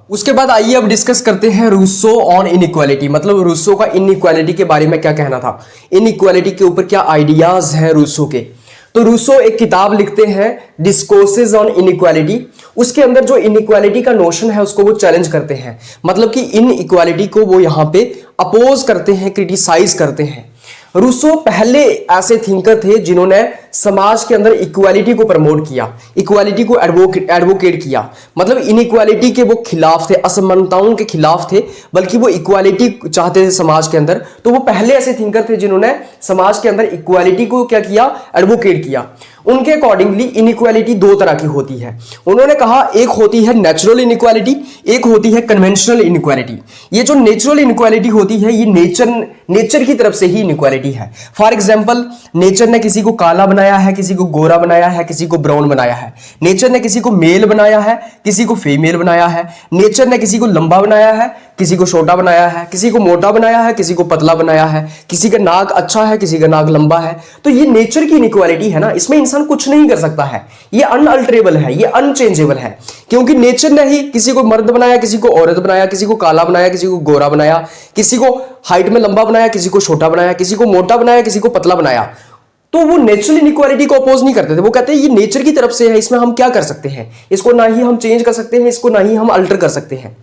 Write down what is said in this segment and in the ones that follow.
उसके बाद आइए अब डिस्कस करते हैं रूसो ऑन इनइक्वालिटी, मतलब रूसो का इनइक्वालिटी के बारे में क्या कहना था, इनइक्वालिटी के ऊपर क्या आइडियाज हैं रूसो के। तो रूसो एक किताब लिखते हैं डिस्कोर्सेज ऑन इनइक्वालिटी, उसके अंदर जो इनइक्वालिटी का नोशन है उसको वो चैलेंज करते हैं, मतलब कि इनइक्वालिटी को वो यहां पे अपोज करते हैं, क्रिटिसाइज करते हैं। रूसो पहले ऐसे थिंकर थे जिन्होंने समाज के अंदर इक्वालिटी को प्रमोट किया, इक्वालिटी को एडवोकेट किया, मतलब इनइक्वालिटी के वो खिलाफ थे, असमानताओं के खिलाफ थे, बल्कि वो इक्वालिटी चाहते थे समाज के अंदर। तो वो पहले ऐसे थिंकर थे जिन्होंने समाज के अंदर इक्वालिटी को क्या किया, एडवोकेट किया। उनके अकॉर्डिंगली इनइक्वालिटी दो तरह की होती है। उन्होंने कहा एक होती है नेचुरल इनइक्वालिटी, एक होती है कन्वेंशनल इनइक्वालिटी। ये जो नेचुरल इनइक्वालिटी होती है ये नेचर की तरफ से ही इनइक्वालिटी है। फॉर एग्जांपल नेचर ने किसी को काला बनाया है, किसी को गोरा बनाया है, किसी को ब्राउन बनाया है। नेचर ने किसी को मेल बनाया है, किसी को फीमेल बनाया है। नेचर ने किसी को लंबा बनाया है, किसी को छोटा बनाया है, किसी को मोटा बनाया है, किसी को पतला बनाया है, किसी का नाक अच्छा है, किसी का नाक लंबा है। तो ये नेचर की इनइक्वालिटी है ना, इसमें इंसान कुछ नहीं कर सकता है, ये अनअल्टरेबल है, ये अनचेंजेबल है, क्योंकि नेचर ने ही किसी को मर्द बनाया, किसी को औरत बनाया, किसी को काला बनाया, किसी को गोरा बनाया, किसी को हाइट में लंबा बनाया, किसी को छोटा बनाया, किसी को मोटा बनाया, किसी को पतला बनाया। तो वो नेचुरल इनइक्वालिटी को अपोज नहीं करते थे, वो कहते हैं ये नेचर की तरफ से है, इसमें हम क्या कर सकते हैं, इसको ना ही हम चेंज कर सकते हैं, इसको ना ही हम अल्टर कर सकते हैं।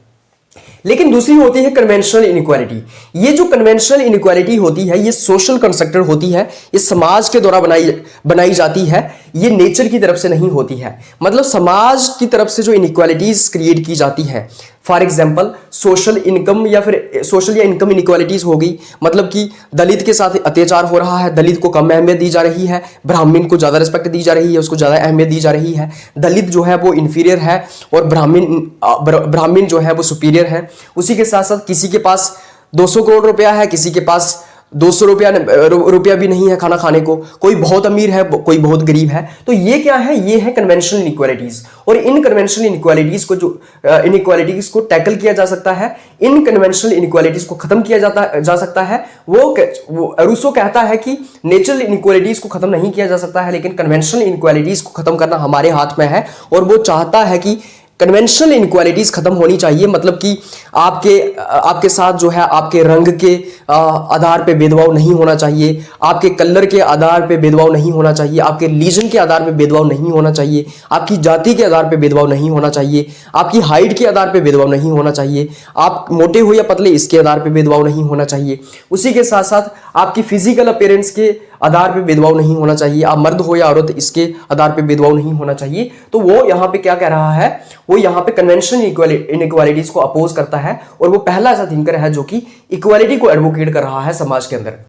लेकिन दूसरी होती है कन्वेंशनल इनइक्वालिटी। ये जो कन्वेंशनल इनइक्वालिटी होती है ये सोशल कंस्ट्रक्टेड होती है, ये समाज के द्वारा बनाई जाती है, ये नेचर की तरफ से नहीं होती है। मतलब समाज की तरफ से जो इनइक्वालिटीज क्रिएट की जाती है, फॉर एग्जाम्पल सोशल इनकम या फिर सोशल या इनकम इनइक्वालिटीज हो गई, मतलब कि दलित के साथ अत्याचार हो रहा है, दलित को कम अहमियत दी जा रही है, ब्राह्मण को ज्यादा रिस्पेक्ट दी जा रही है, उसको ज्यादा अहमियत दी जा रही है, दलित जो है वो इंफीरियर है और ब्राह्मण जो है वो सुपीरियर है। उसी के साथ साथ किसी के पास 200 करोड़ रुपया है, किसी के पास 200 रुपया भी नहीं है खाना खाने को, कोई बहुत अमीर है, कोई बहुत गरीब है। तो ये क्या है, ये है कन्वेंशनल इनइक्वालिटीज। और इन कन्वेंशनल इनइक्वालिटीज को जो इनइक्वालिटीज को टैकल किया जा सकता है, इन कन्वेंशनल इनइक्वालिटीज को खत्म किया जा सकता है। वो रूसो कहता है कि नेचुरल इनइक्वालिटीज को खत्म नहीं किया जा सकता है, लेकिन कन्वेंशनल इनइक्वालिटीज को खत्म करना हमारे हाथ में है। और वो चाहता है कि कन्वेंशनल इनइक्वालिटीज खत्म होनी चाहिए, मतलब कि आपके साथ जो है आपके रंग के आधार पे भेदभाव नहीं होना चाहिए, आपके कलर के आधार पे भेदभाव नहीं होना चाहिए, आपके रीजन के आधार पे भेदभाव नहीं होना चाहिए, आपकी जाति के आधार पे भेदभाव नहीं होना चाहिए, आपकी हाइट के आधार पे भेदभाव नहीं होना चाहिए, आप मोटे हो या पतले इसके आधार पे भेदभाव नहीं होना चाहिए। उसी के साथ साथ आपकी फिजिकल अपीयरेंस के आधार पे भेदभाव नहीं होना चाहिए, आप मर्द हो या औरत इसके आधार पे भेदभाव नहीं होना चाहिए। तो वो यहाँ पे क्या कह रहा है, वो यहाँ पे कन्वेंशनल इनइक्वालिटीज को अपोज करता है, और वो पहला ऐसा थिंकर है जो कि इक्वालिटी को एडवोकेट कर रहा है समाज के अंदर।